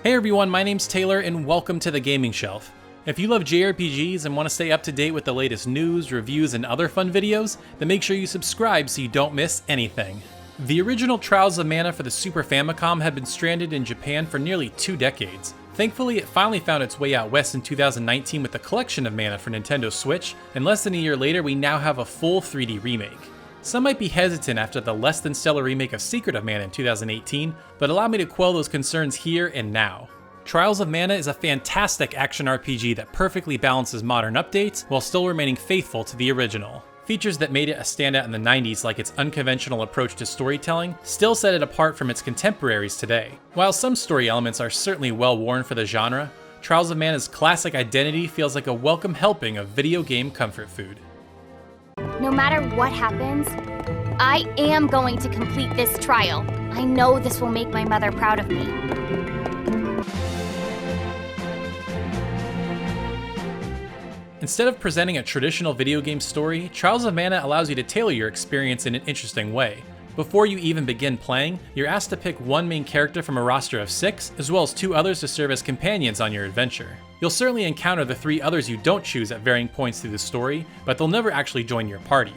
Hey everyone, my name's Taylor and welcome to the Gaming Shelf. If you love JRPGs and want to stay up to date with the latest news, reviews, and other fun videos, then make sure you subscribe so you don't miss anything. The original Trials of Mana for the Super Famicom had been stranded in Japan for nearly 2 decades. Thankfully, it finally found its way out west in 2019 with the collection of Mana for Nintendo Switch, and less than a year later we now have a full 3D remake. Some might be hesitant after the less than stellar remake of Secret of Mana in 2018, but allow me to quell those concerns here and now. Trials of Mana is a fantastic action RPG that perfectly balances modern updates while still remaining faithful to the original. Features that made it a standout in the 90s, like its unconventional approach to storytelling, still set it apart from its contemporaries today. While some story elements are certainly well worn for the genre, Trials of Mana's classic identity feels like a welcome helping of video game comfort food. No matter what happens, I am going to complete this trial. I know this will make my mother proud of me. Instead of presenting a traditional video game story, Trials of Mana allows you to tailor your experience in an interesting way. Before you even begin playing, you're asked to pick one main character from a roster of 6, as well as 2 others to serve as companions on your adventure. You'll certainly encounter the 3 others you don't choose at varying points through the story, but they'll never actually join your party.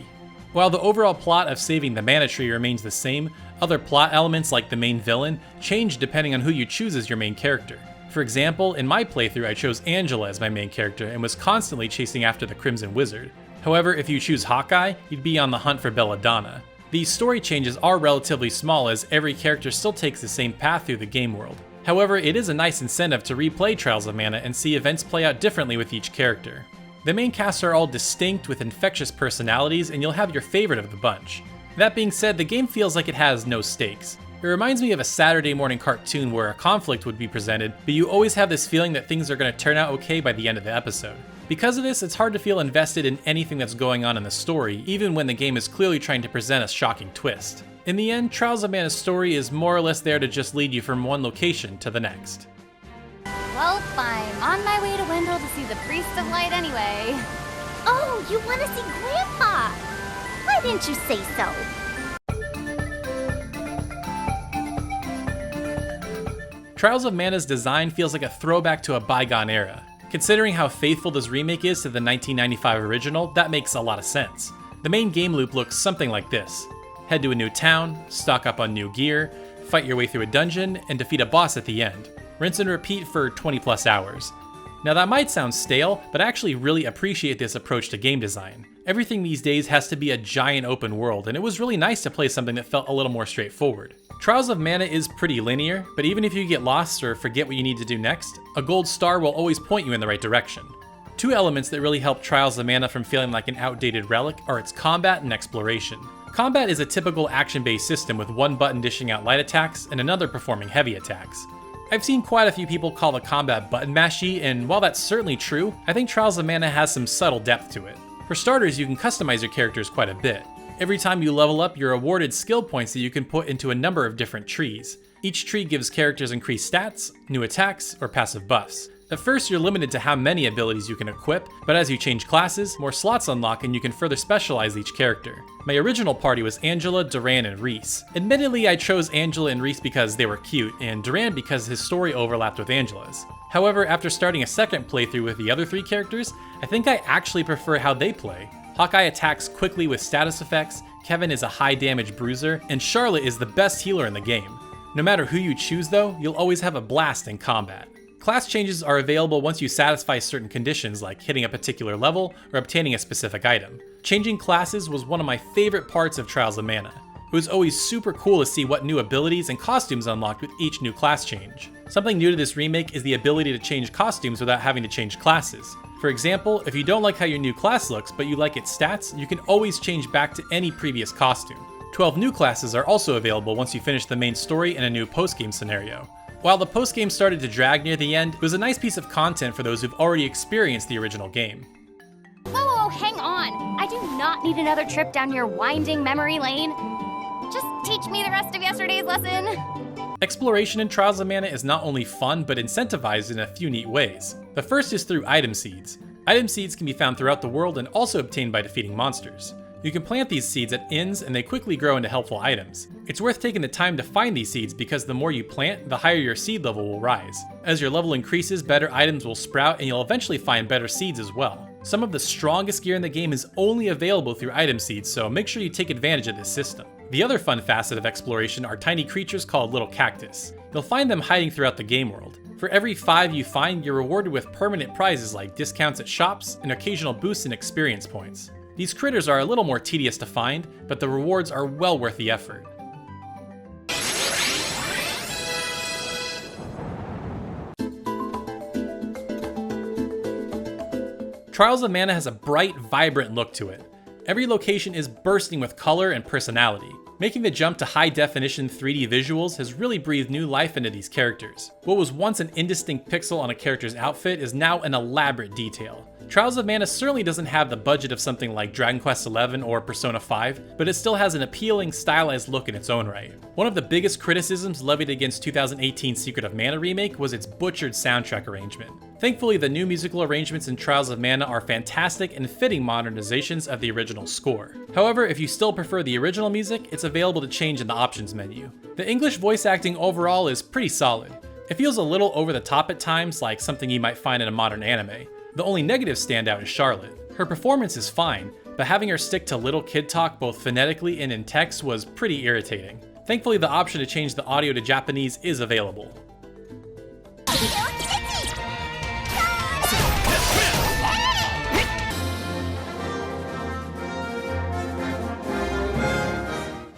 While the overall plot of saving the mana tree remains the same, other plot elements like the main villain change depending on who you choose as your main character. For example, in my playthrough I chose Angela as my main character and was constantly chasing after the Crimson Wizard. However, if you choose Hawkeye, you'd be on the hunt for Belladonna. These story changes are relatively small as every character still takes the same path through the game world. However, it is a nice incentive to replay Trials of Mana and see events play out differently with each character. The main casts are all distinct with infectious personalities and you'll have your favorite of the bunch. That being said, the game feels like it has no stakes. It reminds me of a Saturday morning cartoon where a conflict would be presented, but you always have this feeling that things are going to turn out okay by the end of the episode. Because of this, it's hard to feel invested in anything that's going on in the story, even when the game is clearly trying to present a shocking twist. In the end, Trials of Mana's story is more or less there to just lead you from one location to the next. Well, I'm on my way to Wendell to see the Priest of Light anyway. Oh, you want to see Grandpa? Why didn't you say so? Trials of Mana's design feels like a throwback to a bygone era. Considering how faithful this remake is to the 1995 original, that makes a lot of sense. The main game loop looks something like this. Head to a new town, stock up on new gear, fight your way through a dungeon, and defeat a boss at the end. Rinse and repeat for 20 plus hours. Now that might sound stale, but I actually really appreciate this approach to game design. Everything these days has to be a giant open world, and it was really nice to play something that felt a little more straightforward. Trials of Mana is pretty linear, but even if you get lost or forget what you need to do next, a gold star will always point you in the right direction. 2 elements that really help Trials of Mana from feeling like an outdated relic are its combat and exploration. Combat is a typical action-based system with one button dishing out light attacks and another performing heavy attacks. I've seen quite a few people call the combat button mashy, and while that's certainly true, I think Trials of Mana has some subtle depth to it. For starters, you can customize your characters quite a bit. Every time you level up, you're awarded skill points that you can put into a number of different trees. Each tree gives characters increased stats, new attacks, or passive buffs. At first, you're limited to how many abilities you can equip, but as you change classes, more slots unlock and you can further specialize each character. My original party was Angela, Duran, and Reese. Admittedly, I chose Angela and Reese because they were cute, and Duran because his story overlapped with Angela's. However, after starting a second playthrough with the other 3 characters, I think I actually prefer how they play. Hawkeye attacks quickly with status effects, Kevin is a high damage bruiser, and Charlotte is the best healer in the game. No matter who you choose though, you'll always have a blast in combat. Class changes are available once you satisfy certain conditions like hitting a particular level or obtaining a specific item. Changing classes was one of my favorite parts of Trials of Mana. It was always super cool to see what new abilities and costumes unlocked with each new class change. Something new to this remake is the ability to change costumes without having to change classes. For example, if you don't like how your new class looks but you like its stats, you can always change back to any previous costume. 12 new classes are also available once you finish the main story and a new post-game scenario. While the post-game started to drag near the end, it was a nice piece of content for those who've already experienced the original game. Whoa, hang on! I do not need another trip down your winding memory lane. Just teach me the rest of yesterday's lesson. Exploration in Trials of Mana is not only fun, but incentivized in a few neat ways. The first is through item seeds. Item seeds can be found throughout the world and also obtained by defeating monsters. You can plant these seeds at inns and they quickly grow into helpful items. It's worth taking the time to find these seeds because the more you plant, the higher your seed level will rise. As your level increases, better items will sprout and you'll eventually find better seeds as well. Some of the strongest gear in the game is only available through item seeds, so make sure you take advantage of this system. The other fun facet of exploration are tiny creatures called little cactus. You'll find them hiding throughout the game world. For every 5 you find, you're rewarded with permanent prizes like discounts at shops and occasional boosts in experience points. These critters are a little more tedious to find, but the rewards are well worth the effort. Trials of Mana has a bright, vibrant look to it. Every location is bursting with color and personality. Making the jump to high-definition 3D visuals has really breathed new life into these characters. What was once an indistinct pixel on a character's outfit is now an elaborate detail. Trials of Mana certainly doesn't have the budget of something like Dragon Quest XI or Persona 5, but it still has an appealing, stylized look in its own right. One of the biggest criticisms levied against 2018's Secret of Mana remake was its butchered soundtrack arrangement. Thankfully, the new musical arrangements in Trials of Mana are fantastic and fitting modernizations of the original score. However, if you still prefer the original music, it's available to change in the options menu. The English voice acting overall is pretty solid. It feels a little over the top at times, like something you might find in a modern anime. The only negative standout is Charlotte. Her performance is fine, but having her stick to little kid talk both phonetically and in text was pretty irritating. Thankfully, the option to change the audio to Japanese is available.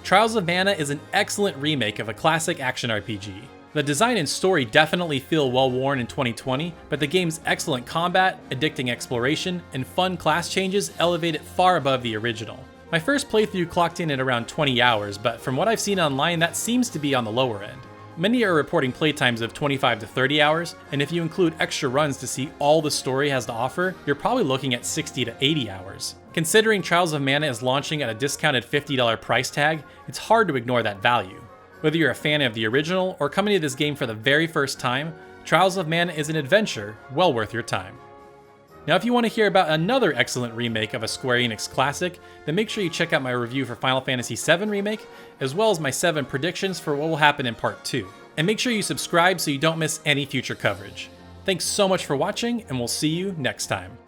Trials of Mana is an excellent remake of a classic action RPG. The design and story definitely feel well worn in 2020, but the game's excellent combat, addicting exploration, and fun class changes elevate it far above the original. My first playthrough clocked in at around 20 hours, but from what I've seen online, that seems to be on the lower end. Many are reporting playtimes of 25 to 30 hours, and if you include extra runs to see all the story has to offer, you're probably looking at 60 to 80 hours. Considering Trials of Mana is launching at a discounted $50 price tag, it's hard to ignore that value. Whether you're a fan of the original or coming to this game for the very first time, Trials of Mana is an adventure well worth your time. Now if you want to hear about another excellent remake of a Square Enix classic, then make sure you check out my review for Final Fantasy VII Remake, as well as my 7 predictions for what will happen in Part 2. And make sure you subscribe so you don't miss any future coverage. Thanks so much for watching, and we'll see you next time.